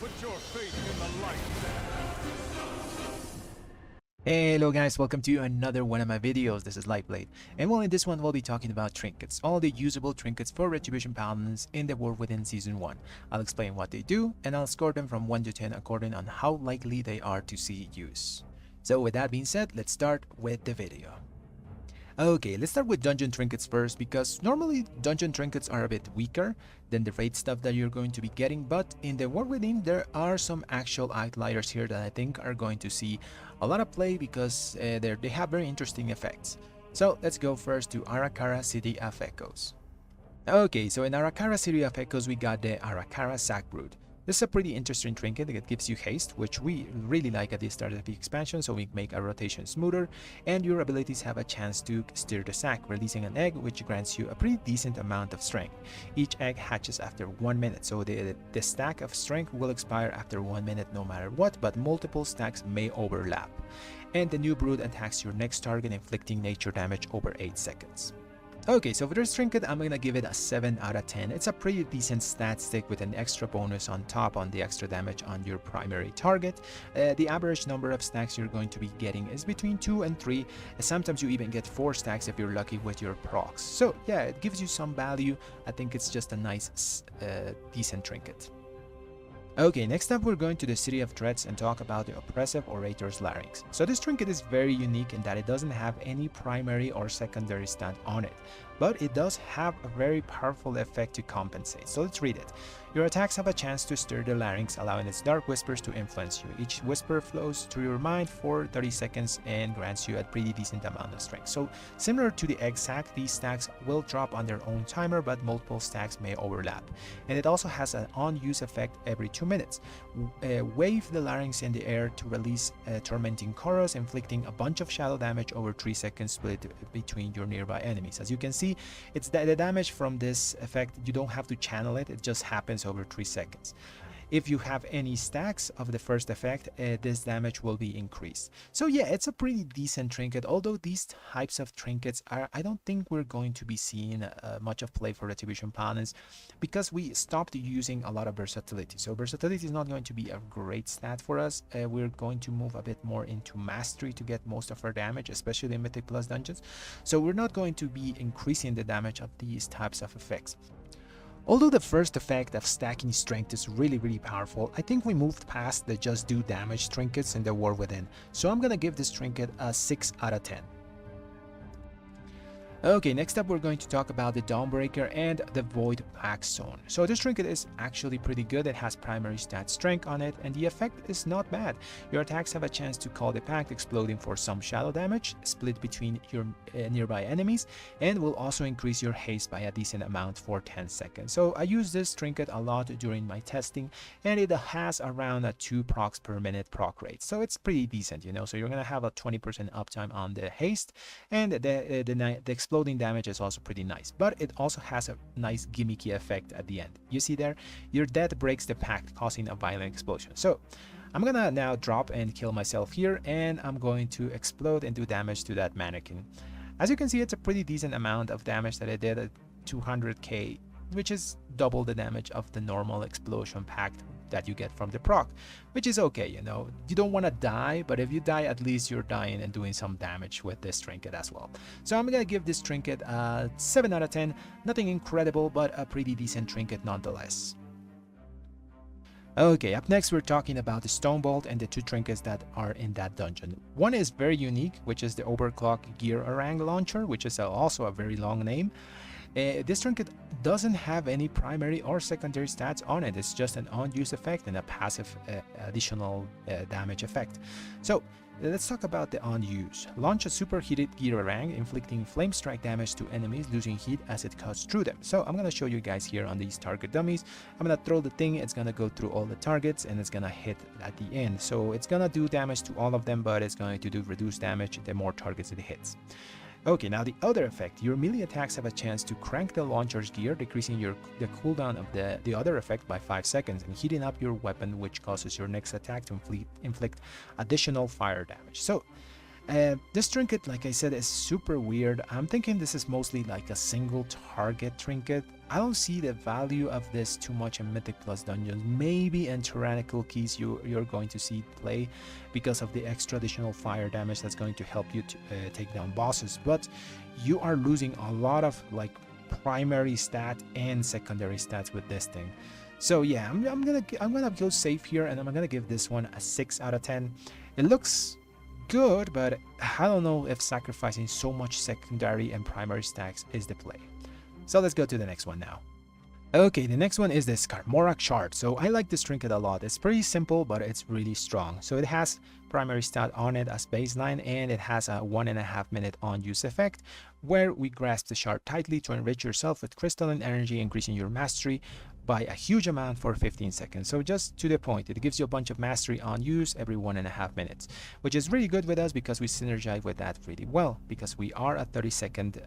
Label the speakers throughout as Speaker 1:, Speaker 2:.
Speaker 1: Put your faith in the light.
Speaker 2: Hello guys, welcome to another one of my videos. This is Lightblade, and well, in this one we'll be talking about trinkets, all the usable trinkets for Retribution Paladins in the War Within Season 1. I'll explain what they do, and I'll score them from 1 to 10 according on how likely they are to see use. So with that being said, let's start with the video. Okay, let's start with dungeon trinkets first, because normally dungeon trinkets are a bit weaker than the raid stuff that you're going to be getting, but in the War Within there are some actual outliers here that I think are going to see a lot of play because they have very interesting effects. So let's go first to Arakara City of Echoes. Okay, so in Arakara City of Echoes we got the Arakara Sack Brood. This is a pretty interesting trinket that gives you haste, which we really like at the start of the expansion, so we make our rotation smoother, and your abilities have a chance to steer the sack, releasing an egg which grants you a pretty decent amount of strength. Each egg hatches after 1 minute, so the stack of strength will expire after 1 minute no matter what, but multiple stacks may overlap. And the new brood attacks your next target, inflicting nature damage over 8 seconds. Okay, so for this trinket, I'm gonna give it a 7 out of 10. It's a pretty decent stat stick with an extra bonus on top on the extra damage on your primary target. The average number of stacks you're going to be getting is between 2 and 3. Sometimes you even get 4 stacks if you're lucky with your procs. So yeah, it gives you some value. I think it's just a nice, decent trinket. Okay, next up we're going to the City of Dreads and talk about the Oppressive Orator's Larynx. So this trinket is very unique in that it doesn't have any primary or secondary stat on it, but it does have a very powerful effect to compensate. So let's read it. Your attacks have a chance to stir the larynx, allowing its dark whispers to influence you. Each whisper flows through your mind for 30 seconds and grants you a pretty decent amount of strength. So similar to the egg sack, these stacks will drop on their own timer, but multiple stacks may overlap. And it also has an on-use effect every 2 minutes. Wave the larynx in the air to release a tormenting chorus, inflicting a bunch of shadow damage over 3 seconds split between your nearby enemies. As you can see, it's the damage from this effect, you don't have to channel it, it just happens over 3 seconds. If you have any stacks of the first effect, this damage will be increased. So yeah, it's a pretty decent trinket, although these types of trinkets I don't think we're going to be seeing much of play for Retribution Paladins because we stopped using a lot of versatility. So versatility is not going to be a great stat for us. We're going to move a bit more into mastery to get most of our damage, especially in Mythic Plus dungeons. So we're not going to be increasing the damage of these types of effects. Although the first effect of stacking strength is really powerful, I think we moved past the just do damage trinkets in the War Within, so I'm gonna give this trinket a 6 out of 10. Okay, next up we're going to talk about the Dawnbreaker and the Void Pact Zone. So this trinket is actually pretty good. It has primary stat strength on it, and the effect is not bad. Your attacks have a chance to call the pact, exploding for some shadow damage, split between your nearby enemies, and will also increase your haste by a decent amount for 10 seconds. So I use this trinket a lot during my testing, and it has around a 2 procs per minute proc rate. So it's pretty decent, you know, so you're gonna have a 20% uptime on the haste, and the exploding damage is also pretty nice, but it also has a nice gimmicky effect at the end. You see there, your death breaks the pact, causing a violent explosion. So I'm gonna now drop and kill myself here, and I'm going to explode and do damage to that mannequin. As you can see, it's a pretty decent amount of damage that I did at 200k, which is double the damage of the normal explosion pact that you get from the proc, which is okay, you know. You don't want to die, but if you die, at least you're dying and doing some damage with this trinket as well. So I'm gonna give this trinket a 7 out of 10. Nothing incredible, but a pretty decent trinket nonetheless. Okay, up next we're talking about the Stonebolt and the 2 trinkets that are in that dungeon. One is very unique, which is the Overclock Gear Orang Launcher, which is also a very long name. This trinket doesn't have any primary or secondary stats on it. It's just an on-use effect and a passive additional damage effect. So let's talk about the on-use. Launch a superheated gear orang, inflicting flame strike damage to enemies, losing heat as it cuts through them. So I'm gonna show you guys here on these target dummies. I'm gonna throw the thing, it's gonna go through all the targets, and it's gonna hit at the end. So it's gonna do damage to all of them, but it's going to do reduced damage the more targets it hits. Okay, now the other effect, your melee attacks have a chance to crank the launcher's gear, decreasing the cooldown of the other effect by 5 seconds and heating up your weapon, which causes your next attack to inflict additional fire damage. So This trinket, like I said, is super weird. I'm thinking this is mostly like a single target trinket. I don't see the value of this too much in Mythic Plus dungeons. Maybe in Tyrannical Keys you're going to see it play because of the extra additional fire damage that's going to help you to take down bosses. But you are losing a lot of like primary stat and secondary stats with this thing. So yeah, I'm gonna go safe here, and I'm gonna give this one a 6 out of 10. It looks good, but I don't know if sacrificing so much secondary and primary stacks is the play. So let's go to the next one now. Okay, the next one is the Skarmorak Shard. So I like this trinket a lot. It's pretty simple, but it's really strong. So it has primary stat on it as baseline, and it has a 1.5 minute on use effect where we grasp the shard tightly to enrich yourself with crystalline energy, increasing your mastery by a huge amount for 15 seconds. So just to the point, it gives you a bunch of mastery on use every 1.5 minutes, which is really good with us because we synergize with that really well, because we are a 30-second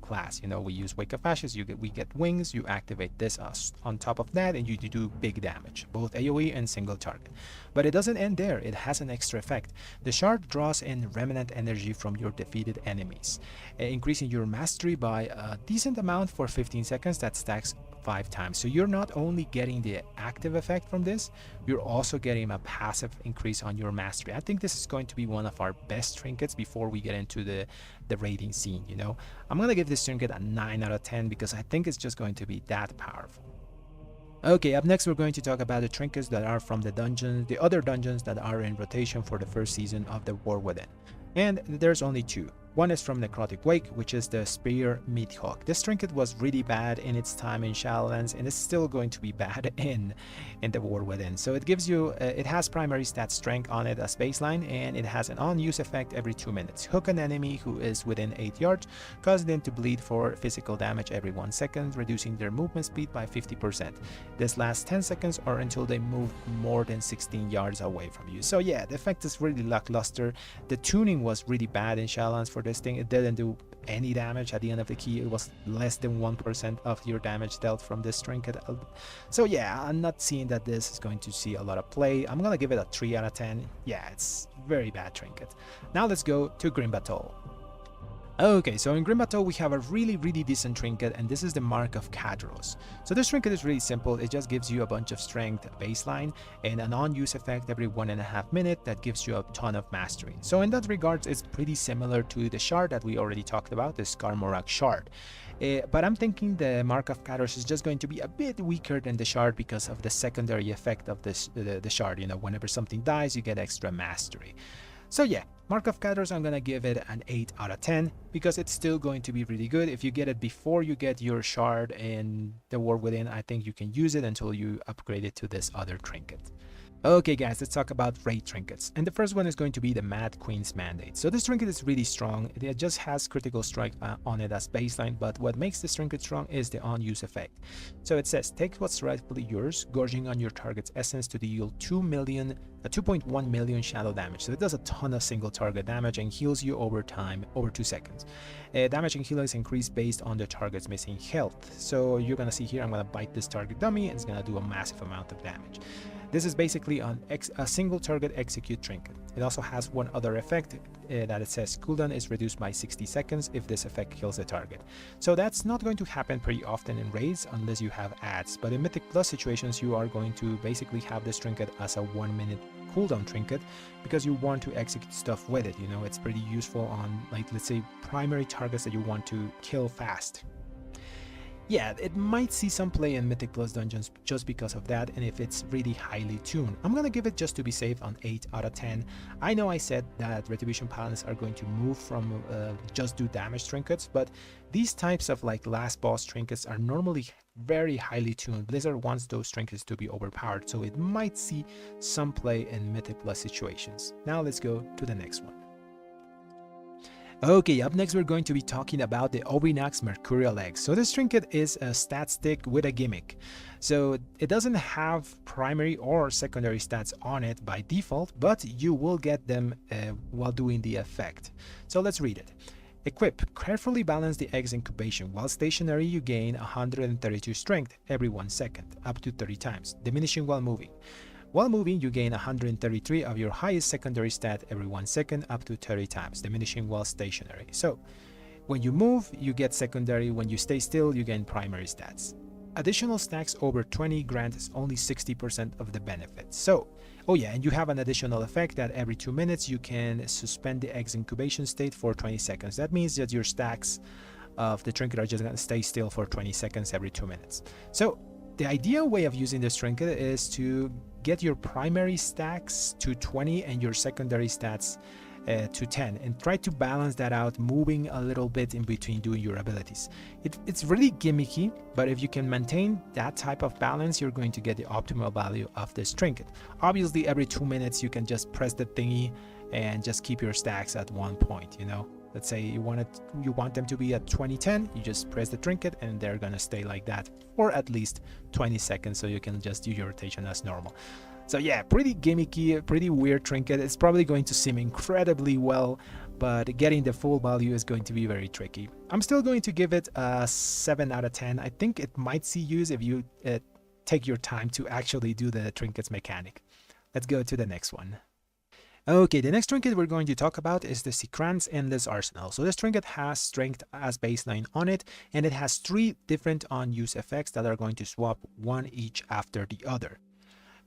Speaker 2: class. You know, we use Wake of Ashes, we get wings, you activate this on top of that, and you do big damage, both AoE and single target. But it doesn't end there, it has an extra effect. The shard draws in remnant energy from your defeated enemies, increasing your mastery by a decent amount for 15 seconds. That stacks 5 times. So you're not only getting the active effect from this, you're also getting a passive increase on your mastery. I think this is going to be one of our best trinkets before we get into the raiding scene, you know. I'm gonna give this trinket a 9 out of 10 because I think it's just going to be that powerful. Okay, up next we're going to talk about the trinkets that are from the dungeons, the other dungeons that are in rotation for the first season of The War Within. And there's only 2. One is from Necrotic Wake, which is the Spear Meathook. This trinket was really bad in its time in Shadowlands, and it's still going to be bad in The War Within. So it gives you, it has primary stat strength on it as baseline, and it has an on-use effect every 2 minutes. Hook an enemy who is within 8 yards, causing them to bleed for physical damage every 1 second, reducing their movement speed by 50%. This lasts 10 seconds or until they move more than 16 yards away from you. So yeah, the effect is really lackluster. The tuning was really bad in Shadowlands for this thing. It didn't do any damage at the end of the key. It was less than 1% of your damage dealt from this trinket. So yeah, I'm not seeing that this is going to see a lot of play. I'm gonna give it a 3 out of 10. Yeah, it's very bad trinket. Now let's go to Grim Battle. Okay, so in Grim Battle we have a really decent trinket, and this is the Mark of Kadros. So this trinket is really simple. It just gives you a bunch of strength baseline and an on-use effect every 1.5 minutes that gives you a ton of mastery. So in that regards, it's pretty similar to the shard that we already talked about, the Skarmorak Shard. But I'm thinking the Mark of Kadros is just going to be a bit weaker than the shard because of the secondary effect of this, the shard. You know, whenever something dies, you get extra mastery. So yeah, Mark of Kadros, I'm gonna give it an 8 out of 10 because it's still going to be really good. If you get it before you get your shard in The War Within, I think you can use it until you upgrade it to this other trinket. Okay guys, let's talk about raid trinkets, and the first one is going to be the Mad Queen's Mandate. So this trinket is really strong. It just has critical strike on it as baseline, but what makes this trinket strong is the on-use effect. So it says, take what's rightfully yours, gorging on your target's essence to deal 2.1 million shadow damage. So it does a ton of single target damage and heals you over time, over 2 seconds. Damage and healing is increased based on the target's missing health. So you're gonna see here, I'm gonna bite this target dummy and it's gonna do a massive amount of damage. This is basically a single target execute trinket. It also has one other effect that it says cooldown is reduced by 60 seconds if this effect kills the target. So that's not going to happen pretty often in raids unless you have ads, but in Mythic Plus situations you are going to basically have this trinket as a 1-minute cooldown trinket because you want to execute stuff with it. You know, it's pretty useful on, like, let's say primary targets that you want to kill fast. Yeah, it might see some play in Mythic Plus dungeons just because of that, and if it's really highly tuned. I'm gonna give it, just to be safe, an 8 out of 10. I know I said that Retribution Paladins are going to move from just do damage trinkets, but these types of like last boss trinkets are normally very highly tuned. Blizzard wants those trinkets to be overpowered, so it might see some play in Mythic Plus situations. Now let's go to the next one. Okay, up next we're going to be talking about the Obinax Mercurial Egg. So this trinket is a stat stick with a gimmick. So it doesn't have primary or secondary stats on it by default, but you will get them while doing the effect. So let's read it. Equip, carefully balance the egg's incubation. While stationary, you gain 132 strength every 1 second, up to 30 times, diminishing while moving. While moving, you gain 133 of your highest secondary stat every 1 second up to 30 times, diminishing while stationary. So when you move, you get secondary. When you stay still, you gain primary stats. Additional stacks over 20 grants only 60% of the benefits. So, oh yeah, and you have an additional effect that every 2 minutes you can suspend the egg's incubation state for 20 seconds. That means that your stacks of the trinket are just going to stay still for 20 seconds every 2 minutes. So the ideal way of using this trinket is to get your primary stacks to 20 and your secondary stats to 10, and try to balance that out, moving a little bit in between doing your abilities. It's really gimmicky, but if you can maintain that type of balance, you're going to get the optimal value of this trinket. Obviously, every 2 minutes you can just press the thingy and just keep your stacks at one point, you know. Let's say you want them to be at 2010, you just press the trinket and they're gonna stay like that for at least 20 seconds, so you can just do your rotation as normal. So yeah, pretty gimmicky, pretty weird trinket. It's probably going to seem incredibly well, but getting the full value is going to be very tricky. I'm still going to give it a 7 out of 10. I think it might see use if you take your time to actually do the trinkets mechanic. Let's go to the next one. Okay, the next trinket we're going to talk about is the Secrant's Endless Arsenal. So this trinket has strength as baseline on it, and it has 3 different on-use effects that are going to swap one each after the other.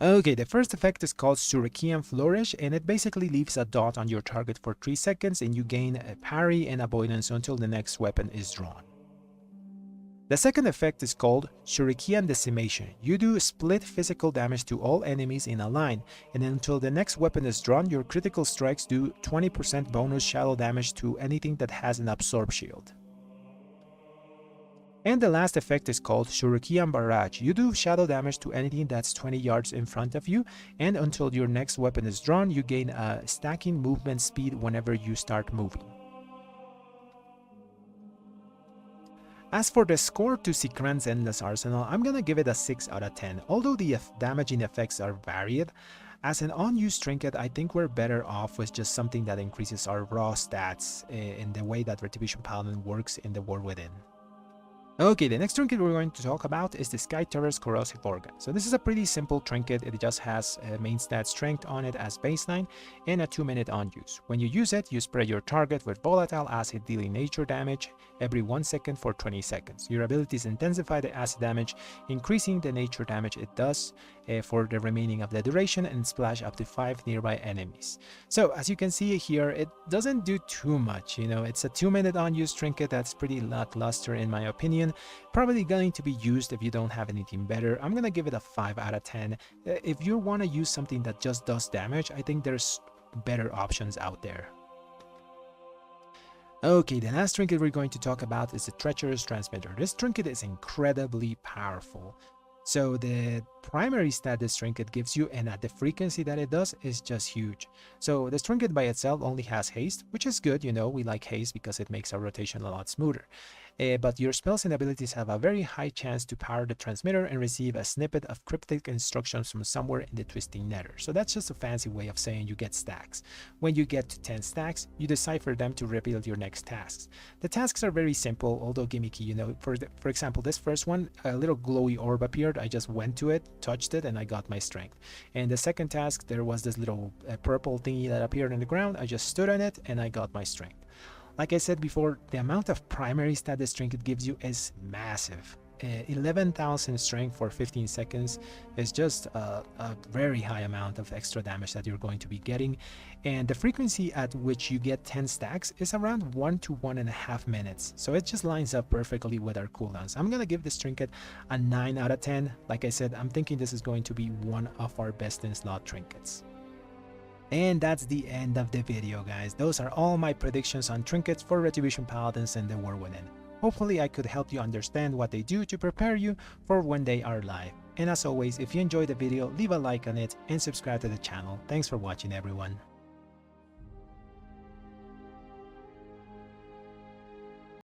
Speaker 2: Okay, the first effect is called Shuriken Flourish, and it basically leaves a dot on your target for 3 seconds, and you gain a parry and avoidance until the next weapon is drawn. The second effect is called Shuriken Decimation. You do split physical damage to all enemies in a line, and until the next weapon is drawn, your critical strikes do 20% bonus shadow damage to anything that has an absorb shield. And the last effect is called Shuriken Barrage. You do shadow damage to anything that's 20 yards in front of you, and until your next weapon is drawn, you gain a stacking movement speed whenever you start moving. As for the score to Secrant's Endless Arsenal, I'm gonna give it a 6 out of 10. Although the damaging effects are varied, as an unused trinket, I think we're better off with just something that increases our raw stats in the way that Retribution Paladin works in the War Within. Okay, the next trinket we're going to talk about is the Sky Terror's Corrosive Organ. So this is a pretty simple trinket. It just has main stat strength on it as baseline and a 2-minute on use. When you use it, you spray your target with volatile acid dealing nature damage every 1 second for 20 seconds. Your abilities intensify the acid damage, increasing the nature damage it does for the remaining of the duration, and splash up to 5 nearby enemies. So as you can see here, it doesn't do too much, you know. It's a 2-minute on use trinket that's pretty lackluster in my opinion. Probably going to be used if you don't have anything better. I'm gonna give it a 5 out of 10. If you want to use something that just does damage, I think there's better options out there. Okay, the last trinket we're going to talk about is the Treacherous Transmitter. This trinket is incredibly powerful. So the primary stat this trinket gives you, and at the frequency that it does, is just huge. So this trinket by itself only has haste, which is good, you know, we like haste because it makes our rotation a lot smoother. But your spells and abilities have a very high chance to power the transmitter and receive a snippet of cryptic instructions from somewhere in the twisting nether. So that's just a fancy way of saying you get stacks. When you get to 10 stacks, you decipher them to rebuild your next tasks. The tasks are very simple, although gimmicky, you know. For example, this first one, a little glowy orb appeared. I just went to it, touched it, and I got my strength. And the second task, there was this little purple thingy that appeared on the ground. I just stood on it and I got my strength. Like I said before, the amount of primary stat this trinket gives you is massive. 11,000 strength for 15 seconds is just a very high amount of extra damage that you're going to be getting, and the frequency at which you get 10 stacks is around 1 to 1.5 minutes, so it just lines up perfectly with our cooldowns. I'm gonna give this trinket a 9 out of 10. Like I said, I'm thinking this is going to be one of our best in slot trinkets. And that's the end of the video, guys. Those are all my predictions on trinkets for Retribution Paladins and the War Within. Hopefully I could help you understand what they do to prepare you for when they are live. And as always, if you enjoyed the video, leave a like on it and subscribe to the channel. Thanks for watching, everyone.